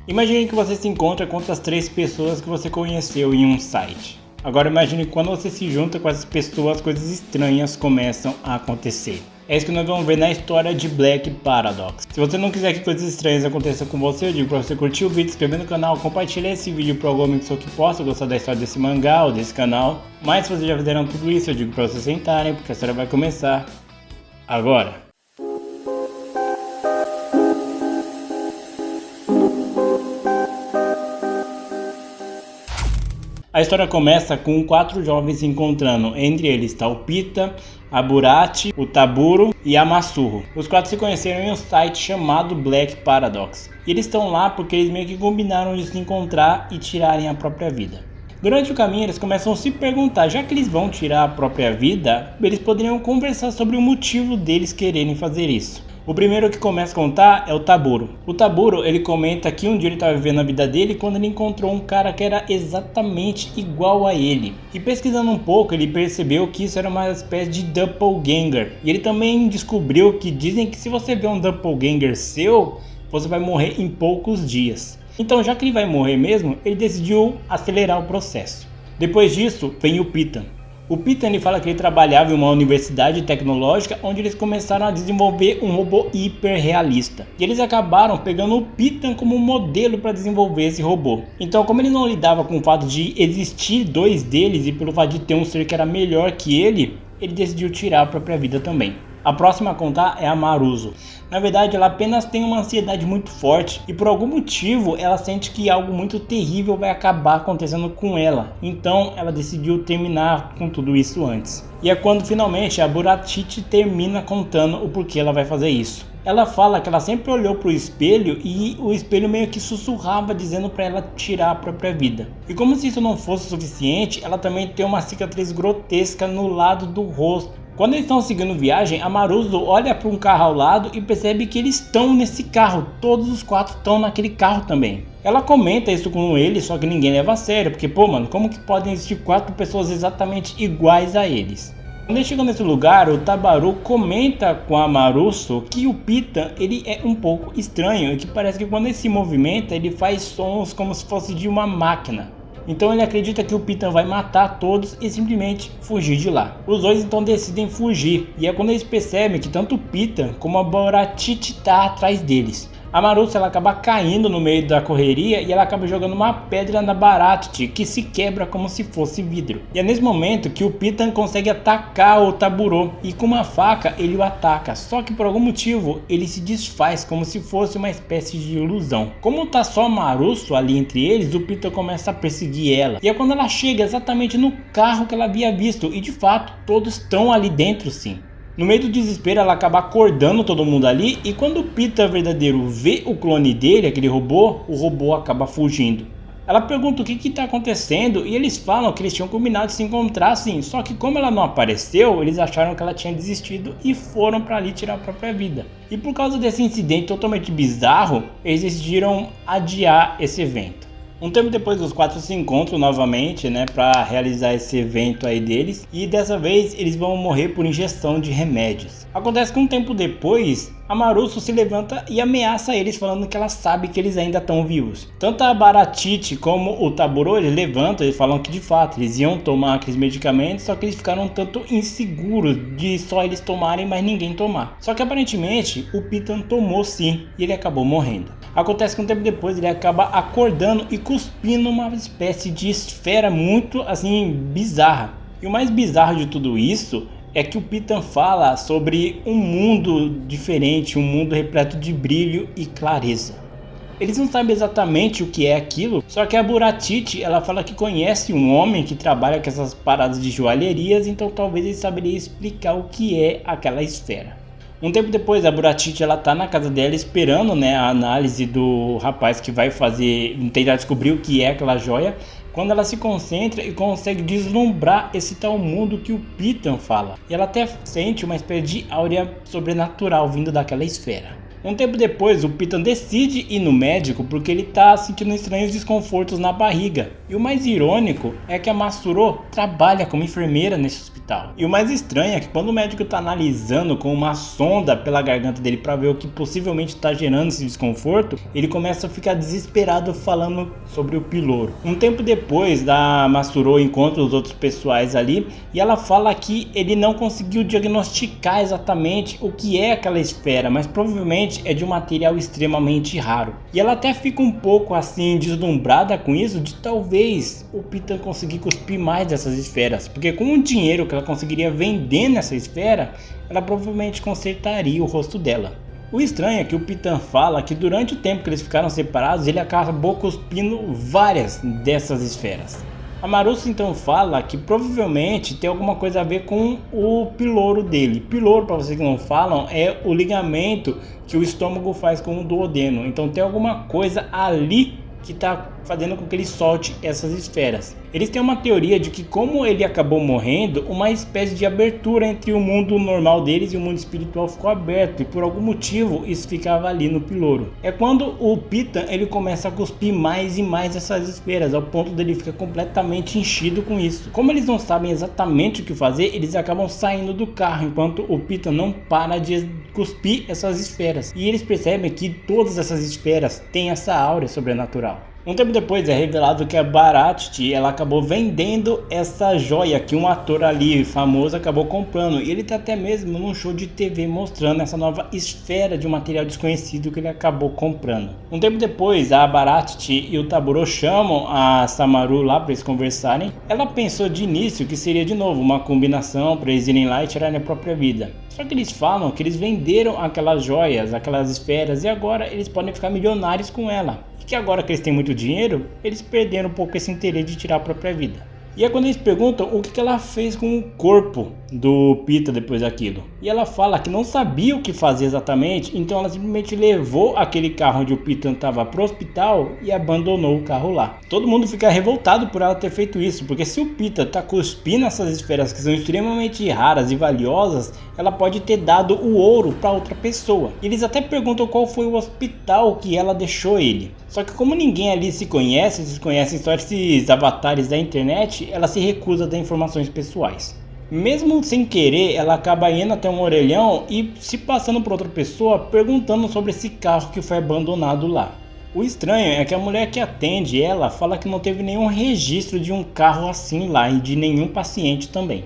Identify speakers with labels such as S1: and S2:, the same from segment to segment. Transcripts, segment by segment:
S1: Imagine que você se encontra com outras 3 pessoas que você conheceu em um site. Agora imagine que quando você se junta com essas pessoas, coisas estranhas começam a acontecer. É isso que nós vamos ver na história de Black Paradox. Se você não quiser que coisas estranhas aconteçam com você, eu digo pra você curtir o vídeo, se inscrever no canal, compartilhar esse vídeo para alguma pessoa que possa gostar da história desse mangá ou desse canal. Mas se vocês já fizeram tudo isso, eu digo pra vocês sentarem, porque a história vai começar agora. A história começa com 4 jovens se encontrando, entre eles está o Pita, a Burati, o Taburo e a Masurro. Os 4 se conheceram em um site chamado Black Paradox. E eles estão lá porque eles meio que combinaram de se encontrar e tirarem a própria vida. Durante o caminho eles começam a se perguntar, já que eles vão tirar a própria vida, eles poderiam conversar sobre o motivo deles quererem fazer isso. O primeiro que começa a contar é o Taburo. O Taburo, ele comenta que um dia ele estava vivendo a vida dele quando ele encontrou um cara que era exatamente igual a ele. E pesquisando um pouco, ele percebeu que isso era uma espécie de doppelganger. E ele também descobriu que dizem que se você vê um doppelganger seu, você vai morrer em poucos dias. Então, já que ele vai morrer mesmo, ele decidiu acelerar o processo. Depois disso, vem o Pita. O Pita ele fala que ele trabalhava em uma universidade tecnológica onde eles começaram a desenvolver um robô hiper realista. E eles acabaram pegando o Pita como modelo para desenvolver esse robô. Então, como ele não lidava com o fato de existir 2 deles e pelo fato de ter um ser que era melhor que ele decidiu tirar a própria vida também. A próxima a contar é a Maruso. Na verdade, ela apenas tem uma ansiedade muito forte e por algum motivo ela sente que algo muito terrível vai acabar acontecendo com ela. Então ela decidiu terminar com tudo isso antes. E é quando finalmente a Burati termina contando o porquê ela vai fazer isso. Ela fala que ela sempre olhou para o espelho e o espelho meio que sussurrava dizendo para ela tirar a própria vida. E como se isso não fosse suficiente, ela também tem uma cicatriz grotesca no lado do rosto. Quando eles estão seguindo viagem, a Maruso olha para um carro ao lado e percebe que eles estão nesse carro. Todos os 4 estão naquele carro também. Ela comenta isso com ele, só que ninguém leva a sério. Porque, pô, mano, como que podem existir 4 pessoas exatamente iguais a eles? Quando eles chegam nesse lugar, o Tabaru comenta com a Maruso que o Pita ele é um pouco estranho. E que parece que quando ele se movimenta, ele faz sons como se fosse de uma máquina. Então ele acredita que o Pita vai matar todos e simplesmente fugir de lá. Os dois então decidem fugir e é quando eles percebem que tanto o Pita como a Burati está atrás deles. A Maruso ela acaba caindo no meio da correria e ela acaba jogando uma pedra na Burati que se quebra como se fosse vidro. E é nesse momento que o Pita consegue atacar o Taburo e com uma faca ele o ataca, só que por algum motivo ele se desfaz como se fosse uma espécie de ilusão. Como tá só a Maruso ali entre eles, o Pita começa a perseguir ela. E é quando ela chega exatamente no carro que ela havia visto e de fato todos estão ali dentro sim. No meio do desespero ela acaba acordando todo mundo ali e quando o Pita verdadeiro vê o clone dele, aquele robô, o robô acaba fugindo. Ela pergunta o que está acontecendo e eles falam que eles tinham combinado de se encontrar sim, só que como ela não apareceu, eles acharam que ela tinha desistido e foram para ali tirar a própria vida. E por causa desse incidente totalmente bizarro, eles decidiram adiar esse evento. Um tempo depois os 4 se encontram novamente, né, para realizar esse evento aí deles e dessa vez eles vão morrer por ingestão de remédios. Acontece que um tempo depois a Maruso se levanta e ameaça eles falando que ela sabe que eles ainda estão vivos. Tanto a Burati como o Taburo eles levantam e falam que de fato eles iam tomar aqueles medicamentos, só que eles ficaram um tanto inseguros de só eles tomarem, mas ninguém tomar. Só que aparentemente o Pita tomou sim e ele acabou morrendo. Acontece que um tempo depois ele acaba acordando e cuspindo uma espécie de esfera muito assim bizarra. E o mais bizarro de tudo isso é que o Pita fala sobre um mundo diferente, um mundo repleto de brilho e clareza. Eles não sabem exatamente o que é aquilo, só que a Burati ela fala que conhece um homem que trabalha com essas paradas de joalherias, então talvez ele saberia explicar o que é aquela esfera. Um tempo depois a Burati ela tá na casa dela esperando, né, a análise do rapaz que vai tentar descobrir o que é aquela joia. Quando ela se concentra e consegue deslumbrar esse tal mundo que o Pita fala. E ela até sente uma espécie de áurea sobrenatural vindo daquela esfera. Um tempo depois, o Pitan decide ir no médico porque ele tá sentindo estranhos desconfortos na barriga. E o mais irônico é que a Masuro trabalha como enfermeira nesse hospital. E o mais estranho é que quando o médico tá analisando com uma sonda pela garganta dele para ver o que possivelmente está gerando esse desconforto, ele começa a ficar desesperado falando sobre o piloro. Um tempo depois, da Masuro encontra os outros pessoais ali e ela fala que ele não conseguiu diagnosticar exatamente o que é aquela esfera, mas provavelmente é de um material extremamente raro. E ela até fica um pouco assim deslumbrada com isso, de talvez o Pitan conseguir cuspir mais dessas esferas, porque com o dinheiro que ela conseguiria vendendo essa esfera, ela provavelmente consertaria o rosto dela. O estranho é que o Pitan fala que durante o tempo que eles ficaram separados, ele acabou cuspindo várias dessas esferas. A Marussa então fala que provavelmente tem alguma coisa a ver com o piloro dele. Piloro, para vocês que não falam, é o ligamento que o estômago faz com o duodeno. Então tem alguma coisa ali que está fazendo com que ele solte essas esferas. Eles têm uma teoria de que, como ele acabou morrendo, uma espécie de abertura entre o mundo normal deles e o mundo espiritual ficou aberto, e por algum motivo isso ficava ali no piloro. É quando o Pitan ele começa a cuspir mais e mais essas esferas, ao ponto dele ficar completamente enchido com isso. Como eles não sabem exatamente o que fazer, eles acabam saindo do carro, enquanto o Pitan não para de cuspir essas esferas. E eles percebem que todas essas esferas têm essa áurea sobrenatural. Um tempo depois é revelado que a Bharati ela acabou vendendo essa joia que um ator ali famoso acabou comprando, e ele está até mesmo num show de TV mostrando essa nova esfera de um material desconhecido que ele acabou comprando. Um tempo depois a Bharati e o Taburo chamam a Samaru lá para eles conversarem. Ela pensou de início que seria de novo uma combinação para eles irem lá e tirarem a própria vida. Só que eles falam que eles venderam aquelas joias, aquelas esferas, e agora eles podem ficar milionários com ela. E que agora que eles têm muito dinheiro, eles perderam um pouco esse interesse de tirar a própria vida. E é quando eles perguntam o que ela fez com o corpo do Pitan depois daquilo. E ela fala que não sabia o que fazer exatamente, então ela simplesmente levou aquele carro onde o Pitan estava pro hospital e abandonou o carro lá. Todo mundo fica revoltado por ela ter feito isso, porque se o Pitan tá cuspindo essas esferas que são extremamente raras e valiosas, ela pode ter dado o ouro para outra pessoa. E eles até perguntam qual foi o hospital que ela deixou ele. Só que como ninguém ali se conhece só esses avatares da internet, ela se recusa a dar informações pessoais. Mesmo sem querer, ela acaba indo até um orelhão e se passando por outra pessoa, perguntando sobre esse carro que foi abandonado lá. O estranho é que a mulher que atende ela fala que não teve nenhum registro de um carro assim lá e de nenhum paciente também.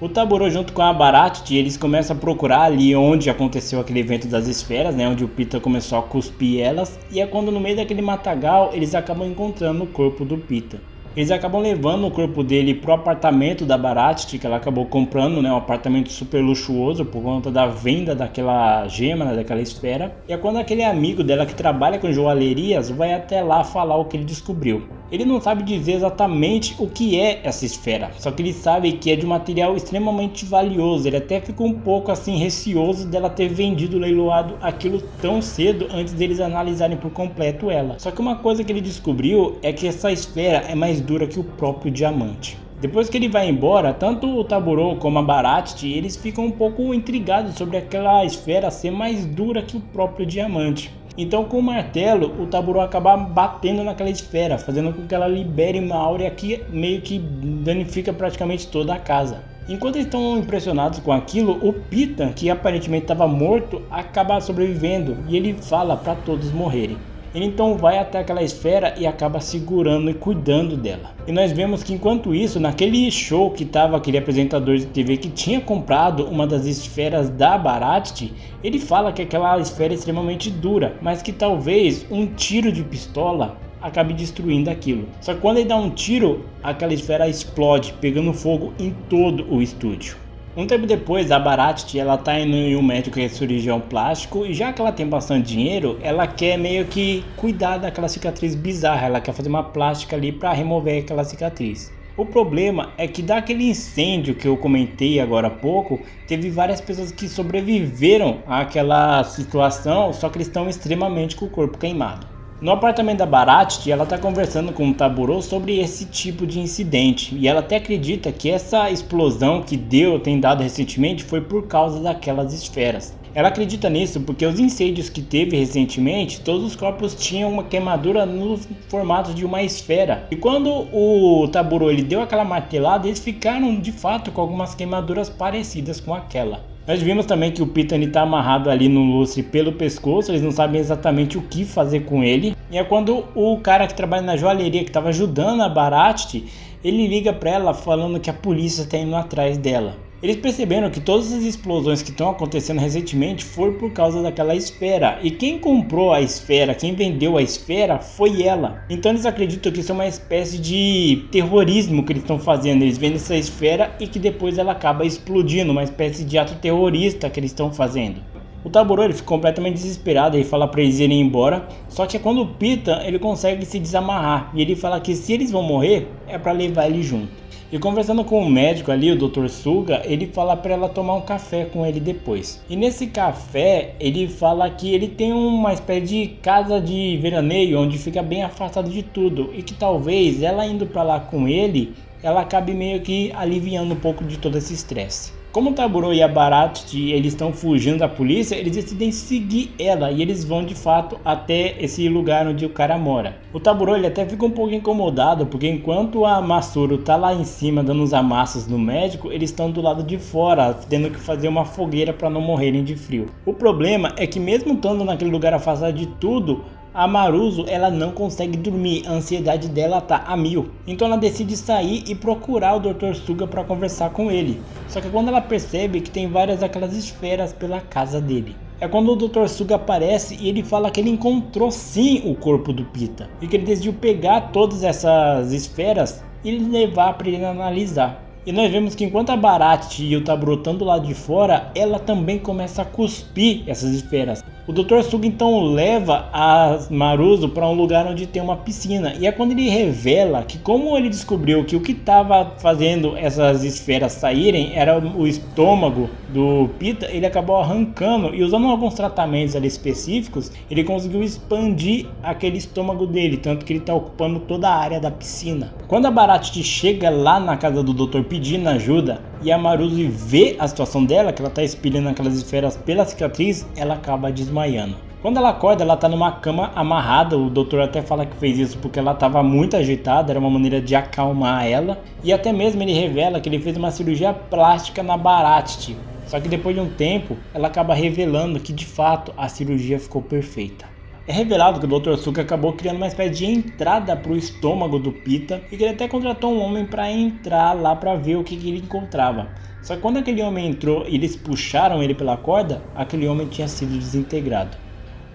S1: O Taburo junto com a Bharati, eles começam a procurar ali onde aconteceu aquele evento das esferas, né, onde o Pitan começou a cuspir elas, e é quando no meio daquele matagal eles acabam encontrando o corpo do Pitan. Eles acabam levando o corpo dele pro apartamento da Bharati, que ela acabou comprando, né, um apartamento super luxuoso por conta da venda daquela gema, né, daquela esfera. E é quando aquele amigo dela que trabalha com joalherias vai até lá falar o que ele descobriu. Ele não sabe dizer exatamente o que é essa esfera, só que ele sabe que é de um material extremamente valioso. Ele até ficou um pouco assim receoso dela ter vendido, leiloado aquilo tão cedo antes deles analisarem por completo ela. Só que uma coisa que ele descobriu é que essa esfera é mais dura que o próprio diamante. Depois que ele vai embora, tanto o Taburo como a Bharati, eles ficam um pouco intrigados sobre aquela esfera ser mais dura que o próprio diamante. Então com o martelo, o Taburo acaba batendo naquela esfera, fazendo com que ela libere uma áurea que meio que danifica praticamente toda a casa. Enquanto eles estão impressionados com aquilo, o Pitan, que aparentemente estava morto, acaba sobrevivendo e ele fala para todos morrerem. Ele então vai até aquela esfera e acaba segurando e cuidando dela. E nós vemos que enquanto isso, naquele show que estava aquele apresentador de TV que tinha comprado uma das esferas da Bharati, ele fala que aquela esfera é extremamente dura, mas que talvez um tiro de pistola acabe destruindo aquilo. Só que quando ele dá um tiro, aquela esfera explode, pegando fogo em todo o estúdio. Um tempo depois, a Bharati, ela tá indo em um médico que é cirurgião plástico, e já que ela tem bastante dinheiro, ela quer meio que cuidar daquela cicatriz bizarra, ela quer fazer uma plástica ali para remover aquela cicatriz. O problema é que daquele incêndio que eu comentei agora há pouco, teve várias pessoas que sobreviveram àquela situação, só que eles estão extremamente com o corpo queimado. No apartamento da Bharati, ela está conversando com o Taburo sobre esse tipo de incidente, e ela até acredita que essa explosão que tem dado recentemente foi por causa daquelas esferas. Ela acredita nisso porque os incêndios que teve recentemente, todos os corpos tinham uma queimadura no formato de uma esfera. E quando o Taburo ele deu aquela martelada, eles ficaram de fato com algumas queimaduras parecidas com aquela. Nós vimos também que o Pitta está amarrado ali no lustre pelo pescoço, eles não sabem exatamente o que fazer com ele. E é quando o cara que trabalha na joalheria, que estava ajudando a Bharati, ele liga para ela falando que a polícia está indo atrás dela. Eles perceberam que todas as explosões que estão acontecendo recentemente foram por causa daquela esfera. E quem comprou a esfera, quem vendeu a esfera, foi ela. Então eles acreditam que isso é uma espécie de terrorismo que eles estão fazendo. Eles vendem essa esfera e que depois ela acaba explodindo, uma espécie de ato terrorista que eles estão fazendo. O Taburo ele fica completamente desesperado e fala para eles irem embora. Só que é quando o Pitta ele consegue se desamarrar. E ele fala que se eles vão morrer, é para levar ele junto. E conversando com o médico ali, o Dr. Suga, ele fala para ela tomar um café com ele depois. E nesse café, ele fala que ele tem uma espécie de casa de veraneio, onde fica bem afastado de tudo. E que talvez ela indo para lá com ele, ela acabe meio que aliviando um pouco de todo esse estresse. Como o Taburo e a Bharati eles estão fugindo da polícia, eles decidem seguir ela e eles vão de fato até esse lugar onde o cara mora. O Taburo ele até fica um pouco incomodado porque enquanto a Masuro tá lá em cima dando os amassos no médico, eles estão do lado de fora tendo que fazer uma fogueira para não morrerem de frio. O problema é que mesmo estando naquele lugar afastado de tudo, a Maruso ela não consegue dormir, a ansiedade dela tá a 1000. Então ela decide sair e procurar o Dr. Suga para conversar com ele. Só que quando ela percebe que tem várias daquelas esferas pela casa dele, é quando o Dr. Suga aparece e ele fala que ele encontrou sim o corpo do Pitta e que ele decidiu pegar todas essas esferas e levar para ele analisar. E nós vemos que enquanto a Bharati e o Taburo estão do lado de fora, ela também começa a cuspir essas esferas. O Dr. Suga então leva a Maruso para um lugar onde tem uma piscina. E é quando ele revela que como ele descobriu que o que estava fazendo essas esferas saírem era o estômago do Pitta, ele acabou arrancando e usando alguns tratamentos ali específicos, ele conseguiu expandir aquele estômago dele, tanto que ele está ocupando toda a área da piscina. Quando a Bharati chega lá na casa do Dr. pedindo ajuda e a Maruso vê a situação dela, que ela está espelhando aquelas esferas pela cicatriz, ela acaba desmaiando. Quando ela acorda, ela está numa cama amarrada, o doutor até fala que fez isso porque ela estava muito agitada, era uma maneira de acalmar ela, e até mesmo ele revela que ele fez uma cirurgia plástica na Bharati, só que depois de um tempo, ela acaba revelando que de fato a cirurgia ficou perfeita. É revelado que o Dr. Suga acabou criando uma espécie de entrada para o estômago do Pitta e que ele até contratou um homem para entrar lá para ver o que ele encontrava. Só que quando aquele homem entrou e eles puxaram ele pela corda, aquele homem tinha sido desintegrado.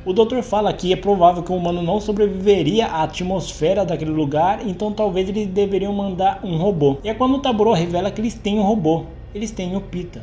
S1: O doutor fala que é provável que o humano não sobreviveria à atmosfera daquele lugar, então talvez eles deveriam mandar um robô. E é quando o Taburo revela que eles têm um robô, eles têm o Pitta.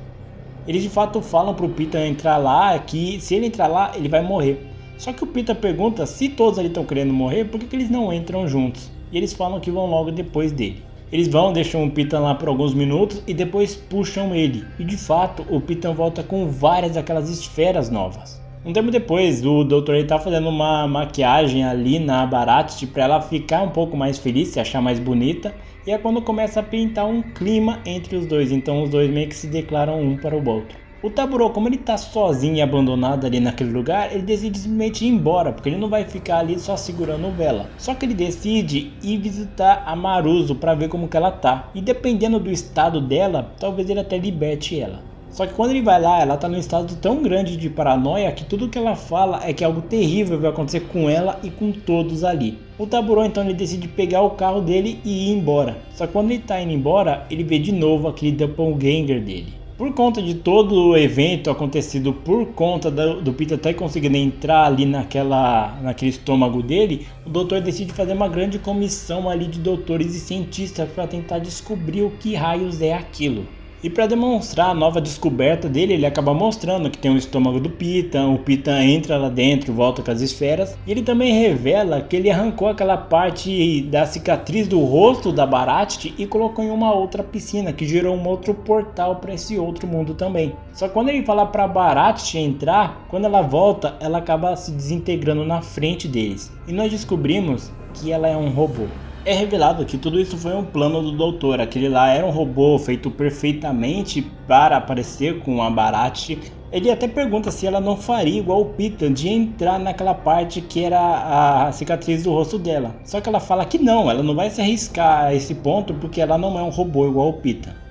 S1: Eles de fato falam para o Pitta entrar lá, que se ele entrar lá, ele vai morrer. Só que o Pitta pergunta se todos ali estão querendo morrer, por que eles não entram juntos? E eles falam que vão logo depois dele. Eles vão, deixam o Pitta lá por alguns minutos e depois puxam ele. E de fato, o Pitta volta com várias daquelas esferas novas. Um tempo depois, o doutor está fazendo uma maquiagem ali na Bharati para ela ficar um pouco mais feliz, se achar mais bonita. E é quando começa a pintar um clima entre os dois, então os dois meio que se declaram um para o outro. O Taburo, como ele tá sozinho e abandonado ali naquele lugar, ele decide simplesmente ir embora, porque ele não vai ficar ali só segurando vela. Só que ele decide ir visitar a Maruso para ver como que ela tá. E dependendo do estado dela, talvez ele até liberte ela. Só que quando ele vai lá, ela tá num estado tão grande de paranoia que tudo que ela fala é que algo terrível vai acontecer com ela e com todos ali. O Taburo então ele decide pegar o carro dele e ir embora. Só que quando ele tá indo embora, ele vê de novo aquele doppelganger dele. Por conta de todo o evento acontecido por conta do Pitta até conseguindo entrar ali naquele estômago dele, o doutor decide fazer uma grande comissão ali de doutores e cientistas para tentar descobrir o que raios é aquilo. E para demonstrar a nova descoberta dele, ele acaba mostrando que tem o estômago do Pitta, o Pitta entra lá dentro, volta com as esferas, e ele também revela que ele arrancou aquela parte da cicatriz do rosto da Bharati e colocou em uma outra piscina, que gerou um outro portal para esse outro mundo também. Só que quando ele fala para Bharati entrar, quando ela volta, ela acaba se desintegrando na frente deles. E nós descobrimos que ela é um robô. É revelado que tudo isso foi um plano do doutor. Aquele lá era um robô feito perfeitamente para aparecer com a Bharati. Ele até pergunta se ela não faria igual o Pitta de entrar naquela parte que era a cicatriz do rosto dela. Só que ela fala que não, ela não vai se arriscar a esse ponto porque ela não é um robô igual o Pitta.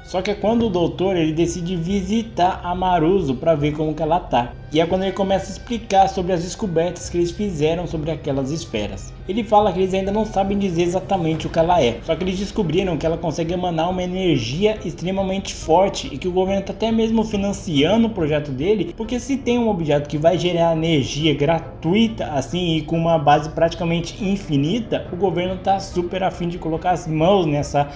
S1: Só que é quando o doutor ele decide visitar a Maruso para ver como que ela tá. E é quando ele começa a explicar sobre as descobertas que eles fizeram sobre aquelas esferas. Ele fala que eles ainda não sabem dizer exatamente o que ela é. Só que eles descobriram que ela consegue emanar uma energia extremamente forte e que o governo está até mesmo financiando o projeto dele. Porque se tem um objeto que vai gerar energia gratuita assim e com uma base praticamente infinita, o governo tá super afim de colocar as mãos nessa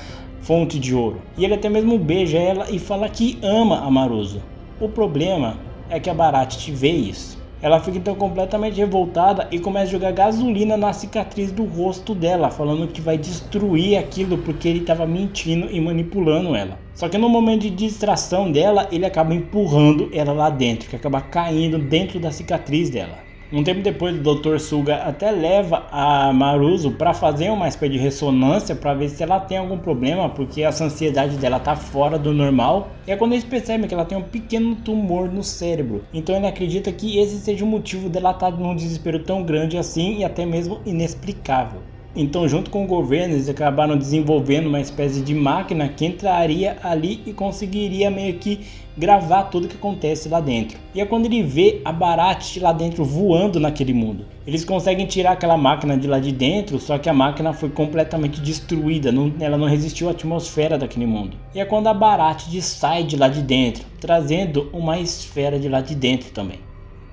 S1: fonte de ouro. E ele até mesmo beija ela e fala que ama a Maruso. O problema é que a Bharati vê isso. Ela fica então completamente revoltada e começa a jogar gasolina na cicatriz do rosto dela, falando que vai destruir aquilo porque ele estava mentindo e manipulando ela. Só que no momento de distração dela, ele acaba empurrando ela lá dentro, que acaba caindo dentro da cicatriz dela. Um tempo depois, o Dr. Suga até leva a Maruso para fazer uma espécie de ressonância para ver se ela tem algum problema, porque a ansiedade dela tá fora do normal. E é quando eles percebem que ela tem um pequeno tumor no cérebro. Então ele acredita que esse seja o motivo dela estar num desespero tão grande assim e até mesmo inexplicável. Então, junto com o governo, eles acabaram desenvolvendo uma espécie de máquina que entraria ali e conseguiria meio que gravar tudo que acontece lá dentro. E é quando ele vê a Bharati lá dentro voando naquele mundo. Eles conseguem tirar aquela máquina de lá de dentro, só que a máquina foi completamente destruída, ela não resistiu à atmosfera daquele mundo. E é quando a Bharati sai de lá de dentro, trazendo uma esfera de lá de dentro também.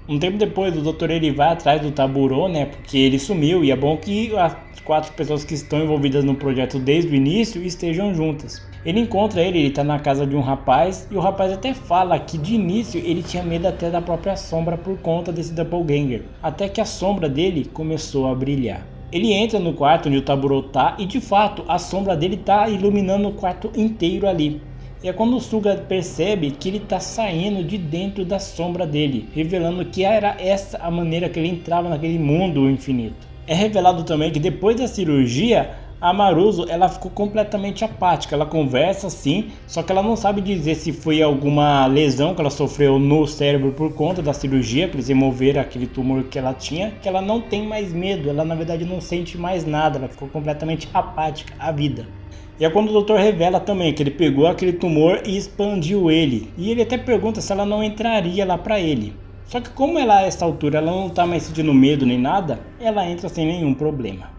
S1: Um tempo depois, o doutor ele vai atrás do Taburo, né, porque ele sumiu e é bom que as 4 pessoas que estão envolvidas no projeto desde o início estejam juntas. Ele encontra ele tá na casa de um rapaz e o rapaz até fala que de início ele tinha medo até da própria sombra por conta desse doppelganger, até que a sombra dele começou a brilhar. Ele entra no quarto onde o Taburo tá e de fato a sombra dele tá iluminando o quarto inteiro ali. E é quando o Suga percebe que ele está saindo de dentro da sombra dele, revelando que era essa a maneira que ele entrava naquele mundo infinito. É revelado também que depois da cirurgia, a Maruso ela ficou completamente apática. Ela conversa sim, só que ela não sabe dizer se foi alguma lesão que ela sofreu no cérebro por conta da cirurgia, que eles removeram aquele tumor que ela tinha, que ela não tem mais medo, ela na verdade não sente mais nada, ela ficou completamente apática à vida. E é quando o doutor revela também que ele pegou aquele tumor e expandiu ele. E ele até pergunta se ela não entraria lá pra ele. Só que como ela a essa altura ela não tá mais sentindo medo nem nada, ela entra sem nenhum problema.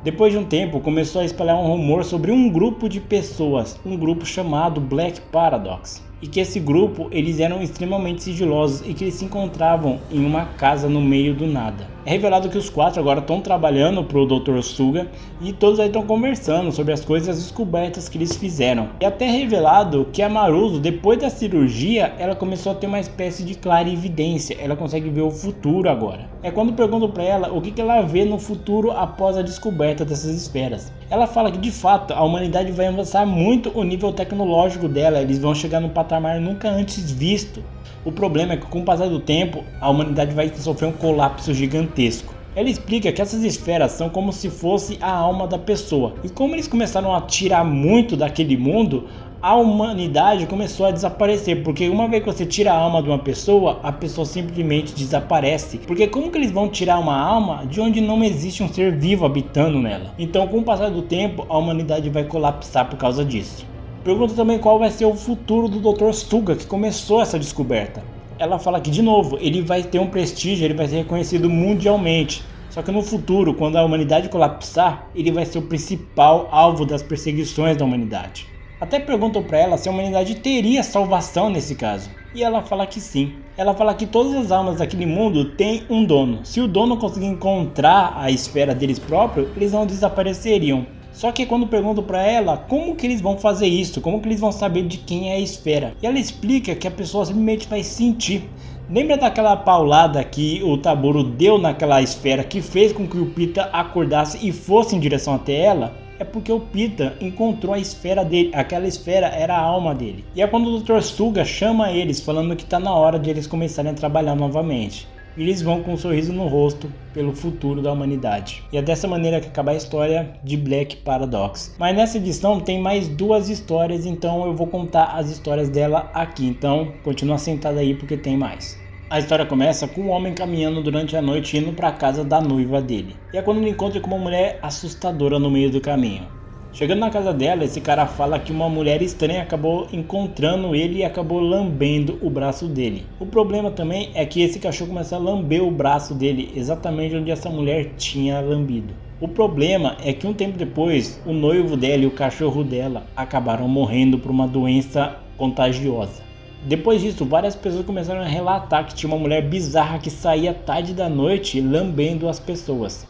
S1: Depois de um tempo começou a espalhar um rumor sobre um grupo de pessoas, um grupo chamado Black Paradox. E que esse grupo eles eram extremamente sigilosos e que eles se encontravam em uma casa no meio do nada. É revelado que os 4 agora estão trabalhando para o Dr. Suga e todos aí estão conversando sobre as coisas e as descobertas que eles fizeram. E até revelado que a Maruso, depois da cirurgia, ela começou a ter uma espécie de clarividência, ela consegue ver o futuro agora. É quando pergunto para ela o que ela vê no futuro após a descoberta dessas esferas. Ela fala que de fato a humanidade vai avançar muito o nível tecnológico dela, eles vão chegar num patamar nunca antes visto. O problema é que com o passar do tempo a humanidade vai sofrer um colapso gigantesco. Ela explica que essas esferas são como se fosse a alma da pessoa. E como eles começaram a tirar muito daquele mundo, a humanidade começou a desaparecer. Porque uma vez que você tira a alma de uma pessoa, a pessoa simplesmente desaparece. Porque como que eles vão tirar uma alma de onde não existe um ser vivo habitando nela? Então com o passar do tempo, a humanidade vai colapsar por causa disso. Pergunta também qual vai ser o futuro do Dr. Suga, que começou essa descoberta. Ela fala que, de novo, ele vai ter um prestígio, ele vai ser reconhecido mundialmente. Só que no futuro, quando a humanidade colapsar, ele vai ser o principal alvo das perseguições da humanidade. Até perguntam para ela se a humanidade teria salvação nesse caso. E ela fala que sim. Ela fala que todas as almas daquele mundo têm um dono. Se o dono conseguir encontrar a esfera deles próprios, eles não desapareceriam. Só que quando pergunto para ela como que eles vão fazer isso, como que eles vão saber de quem é a esfera, e ela explica que a pessoa simplesmente vai sentir. Lembra daquela paulada que o Taburo deu naquela esfera que fez com que o Pitta acordasse e fosse em direção até ela? É porque o Pitta encontrou a esfera dele, aquela esfera era a alma dele. E é quando o Dr. Suga chama eles falando que está na hora de eles começarem a trabalhar novamente. e eles vão com um sorriso no rosto pelo futuro da humanidade. E é dessa maneira que acaba a história de Black Paradox. Mas nessa edição tem mais 2 histórias, então eu vou contar as histórias dela aqui. Então continua sentado aí porque tem mais. A história começa com um homem caminhando durante a noite indo para a casa da noiva dele. E é quando ele encontra com uma mulher assustadora no meio do caminho. Chegando na casa dela, esse cara fala que uma mulher estranha acabou encontrando ele e acabou lambendo o braço dele. O problema também é que esse cachorro começa a lamber o braço dele exatamente onde essa mulher tinha lambido. O problema é que um tempo depois, o noivo dela e o cachorro dela acabaram morrendo por uma doença contagiosa. Depois disso, várias pessoas começaram a relatar que tinha uma mulher bizarra que saía tarde da noite lambendo as pessoas.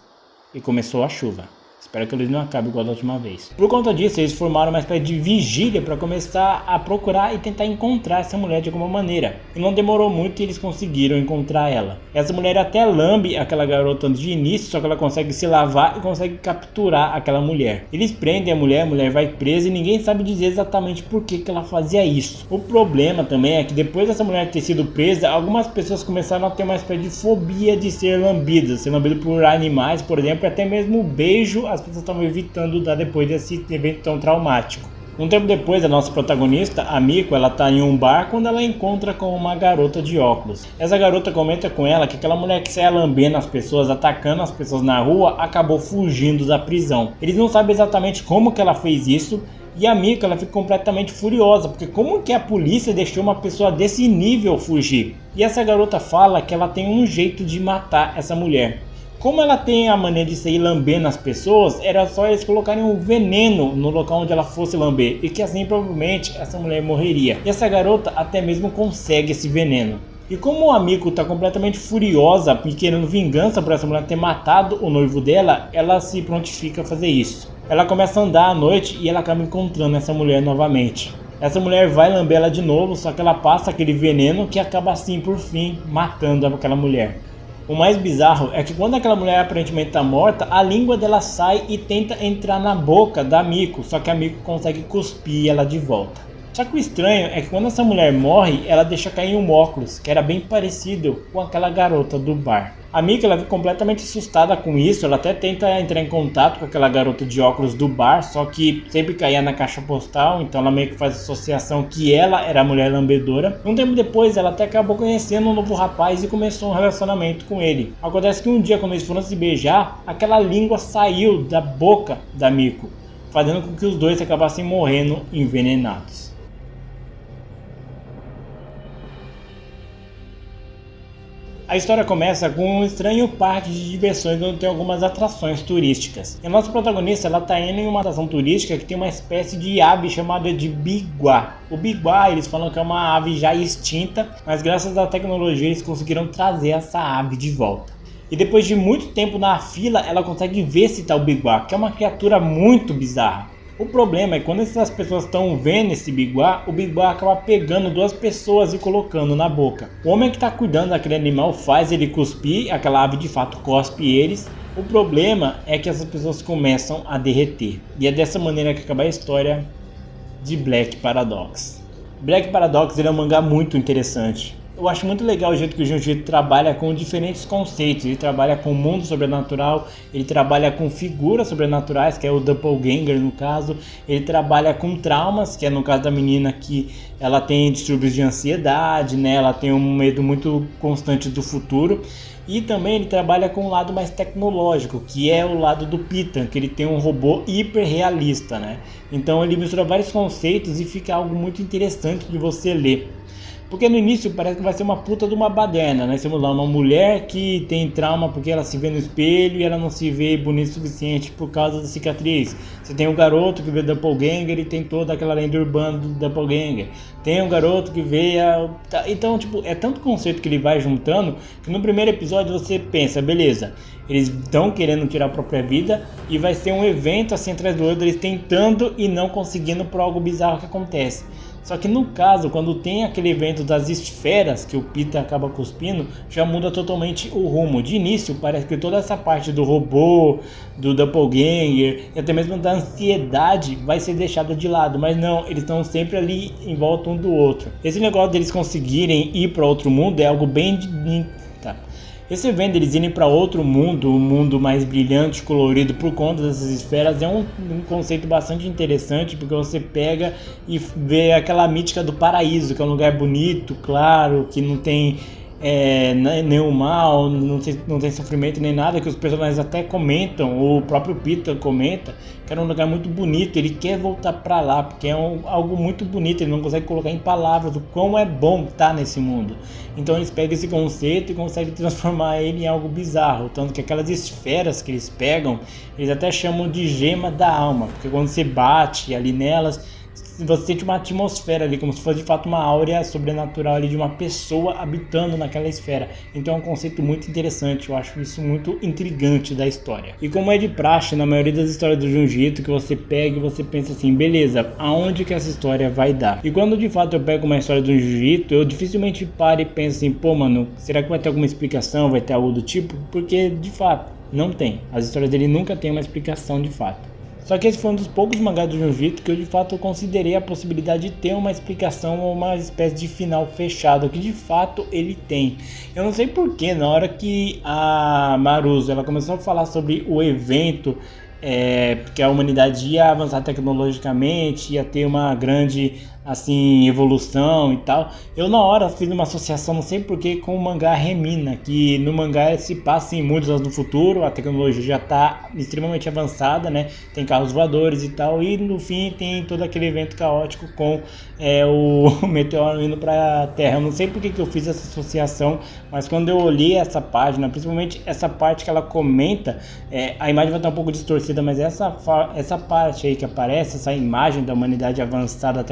S1: E começou a chuva. Espero que eles não acabem igual da última vez. Por conta disso, eles formaram uma espécie de vigília para começar a procurar e tentar encontrar essa mulher de alguma maneira. E não demorou muito e eles conseguiram encontrar ela. Essa mulher até lambe aquela garota de início, só que ela consegue se lavar e consegue capturar aquela mulher. Eles prendem a mulher vai presa e ninguém sabe dizer exatamente por que ela fazia isso. O problema também é que depois dessa mulher ter sido presa, algumas pessoas começaram a ter uma espécie de fobia de ser lambidas por animais, por exemplo, até mesmo o beijo as pessoas estavam evitando dar depois desse evento tão traumático. Um tempo depois, a nossa protagonista, a Miko, ela tá em um bar quando ela encontra com uma garota de óculos. Essa garota comenta com ela que aquela mulher que saia lambendo as pessoas, atacando as pessoas na rua, acabou fugindo da prisão. Eles não sabem exatamente como que ela fez isso, e a Miko, ela fica completamente furiosa, porque como que a polícia deixou uma pessoa desse nível fugir? E essa garota fala que ela tem um jeito de matar essa mulher. Como ela tem a maneira de sair lambendo as pessoas, era só eles colocarem um veneno no local onde ela fosse lamber, e que assim provavelmente essa mulher morreria. E essa garota até mesmo consegue esse veneno. E como a Miko está completamente furiosa e querendo vingança por essa mulher ter matado o noivo dela, ela se prontifica a fazer isso. Ela começa a andar à noite e ela acaba encontrando essa mulher novamente. Essa mulher vai lamber ela de novo, só que ela passa aquele veneno que acaba assim por fim matando aquela mulher. O mais bizarro é que quando aquela mulher aparentemente está morta, a língua dela sai e tenta entrar na boca da Miko, só que a Miko consegue cuspir ela de volta. Só que o estranho é que quando essa mulher morre, ela deixa cair um óculos, que era bem parecido com aquela garota do bar. A Miko, ela fica completamente assustada com isso, ela até tenta entrar em contato com aquela garota de óculos do bar, só que sempre caía na caixa postal, então ela meio que faz associação que ela era a mulher lambedora. Um tempo depois, ela até acabou conhecendo um novo rapaz e começou um relacionamento com ele. Acontece que um dia, quando eles foram se beijar, aquela língua saiu da boca da Miko, fazendo com que os dois acabassem morrendo envenenados. A história começa com um estranho parque de diversões onde tem algumas atrações turísticas. E a nossa protagonista, ela tá indo em uma atração turística que tem uma espécie de ave chamada de biguá. O biguá, eles falam que é uma ave já extinta, mas graças à tecnologia eles conseguiram trazer essa ave de volta. E depois de muito tempo na fila, ela consegue ver esse tal biguá, que é uma criatura muito bizarra. O problema é que quando essas pessoas estão vendo esse biguá, o biguá acaba pegando 2 pessoas e colocando na boca. O homem que está cuidando daquele animal faz ele cuspir, aquela ave de fato cospe eles. O problema é que essas pessoas começam a derreter. E é dessa maneira que acaba a história de Black Paradox. Black Paradox ele é um mangá muito interessante. Eu acho muito legal o jeito que o Junji trabalha com diferentes conceitos. Ele trabalha com o mundo sobrenatural, ele trabalha com figuras sobrenaturais, que é o Doppelganger no caso. Ele trabalha com traumas, que é no caso da menina que ela tem distúrbios de ansiedade, né? Ela tem um medo muito constante do futuro. E também ele trabalha com um lado mais tecnológico, que é o lado do Pitan, que ele tem um robô hiper realista, né? Então ele mistura vários conceitos e fica algo muito interessante de você ler. Porque no início parece que vai ser uma puta de uma baderna, né? Temos lá uma mulher que tem trauma porque ela se vê no espelho e ela não se vê bonita o suficiente por causa da cicatriz. Você tem um garoto que vê Doppelganger e tem toda aquela lenda urbana do Doppelganger. Tem um garoto que vê a... Então, tipo, é tanto conceito que ele vai juntando que no primeiro episódio você pensa, beleza, eles estão querendo tirar a própria vida e vai ser um evento assim atrás do outro, eles tentando e não conseguindo por algo bizarro que acontece. Só que no caso, quando tem aquele evento das esferas que o Peter acaba cuspindo, já muda totalmente o rumo. De início, parece que toda essa parte do robô, do Doppelganger e até mesmo da ansiedade vai ser deixada de lado. Mas não, eles estão sempre ali em volta um do outro. Esse negócio deles conseguirem ir para outro mundo é algo bem... Esse evento, eles irem para outro mundo, um mundo mais brilhante, colorido por conta dessas esferas, é um conceito bastante interessante, porque você pega e vê aquela mítica do paraíso, que é um lugar bonito, claro, que não tem nenhum mal, não tem sofrimento nem nada, que os personagens até comentam, o próprio Peter comenta que era um lugar muito bonito, ele quer voltar para lá, porque é algo muito bonito, ele não consegue colocar em palavras o quão é bom estar nesse mundo. Então eles pegam esse conceito e conseguem transformar ele em algo bizarro, tanto que aquelas esferas que eles pegam, eles até chamam de gema da alma, porque quando você bate ali nelas, você sente uma atmosfera ali, como se fosse de fato uma áurea sobrenatural ali de uma pessoa habitando naquela esfera. Então é um conceito muito interessante, eu acho isso muito intrigante da história. E como é de praxe, na maioria das histórias do Junji Ito, que você pega e você pensa assim, beleza, aonde que essa história vai dar? E quando de fato eu pego uma história do Junji Ito, eu dificilmente paro e penso assim, pô mano, será que vai ter alguma explicação, vai ter algo do tipo? Porque de fato, não tem. As histórias dele nunca tem uma explicação de fato. Só que esse foi um dos poucos mangás do Junji Ito que eu de fato considerei a possibilidade de ter uma explicação ou uma espécie de final fechado, que de fato ele tem. Eu não sei porquê, na hora que a Maruzu ela começou a falar sobre o evento, porque a humanidade ia avançar tecnologicamente, ia ter uma grande assim evolução e tal, eu na hora fiz uma associação, não sei porquê, com o mangá Remina, que no mangá se passa em muitos anos no futuro, a tecnologia já está extremamente avançada, né? Tem carros voadores e tal, e no fim tem todo aquele evento caótico com o meteoro indo para a Terra. Eu não sei porque que eu fiz essa associação, mas quando eu olhei essa página, principalmente essa parte que ela comenta, a imagem vai estar um pouco distorcida, mas essa parte aí que aparece, essa imagem da humanidade avançada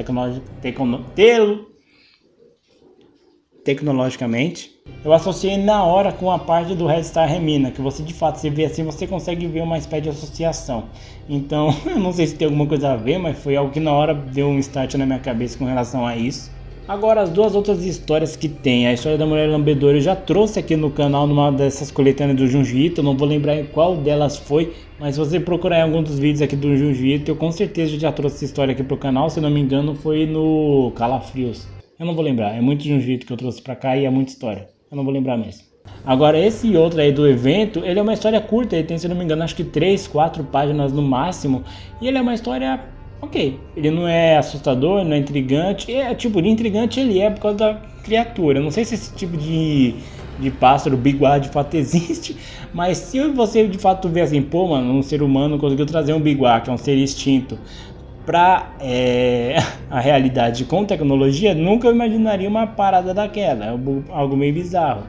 S1: tecnologicamente, eu associei na hora com a parte do Red Star Remina, que você de fato, se vê assim, você consegue ver uma espécie de associação. Então, eu não sei se tem alguma coisa a ver, mas foi algo que na hora deu um start na minha cabeça com relação a isso. Agora, as duas outras histórias que tem, a história da Mulher Lambedora eu já trouxe aqui no canal numa dessas coletâneas do Junji Ito, eu não vou lembrar em qual delas foi, mas se você procurar em algum dos vídeos aqui do Junji Ito, eu com certeza já trouxe essa história aqui pro canal, se não me engano foi no Calafrios. Eu não vou lembrar, é muito Junji Ito que eu trouxe pra cá e é muita história, eu não vou lembrar mesmo. Agora esse outro aí do evento, ele é uma história curta, ele tem, se não me engano, acho que 3, 4 páginas no máximo, e ele é uma história... ok, ele não é assustador, não é intrigante, tipo, de intrigante ele é por causa da criatura. Eu não sei se esse tipo de pássaro biguá de fato existe, mas se você de fato vê assim, pô mano, um ser humano conseguiu trazer um biguá, que é um ser extinto, pra a realidade com tecnologia, nunca eu imaginaria uma parada daquela, é algo meio bizarro.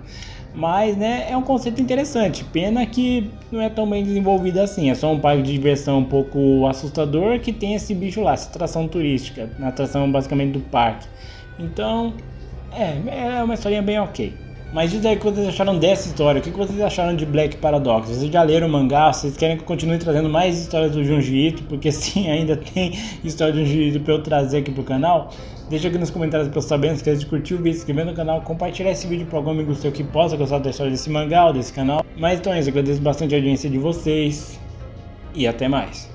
S1: Mas, né, é um conceito interessante, pena que não é tão bem desenvolvido assim, é só um parque de diversão um pouco assustador que tem esse bicho lá, essa atração turística, a atração basicamente do parque. Então, é uma historinha bem ok. Mas diz aí o que vocês acharam dessa história, o que vocês acharam de Black Paradox? Vocês já leram o mangá? Vocês querem que eu continue trazendo mais histórias do Junji Ito? Porque sim, ainda tem história do Junji Ito pra eu trazer aqui pro canal. Deixa aqui nos comentários pra eu saber, não esqueça de curtir o vídeo, se inscrever no canal, compartilhar esse vídeo pra algum amigo seu que possa gostar da história desse mangá ou desse canal. Mas então é isso, eu agradeço bastante a audiência de vocês e até mais.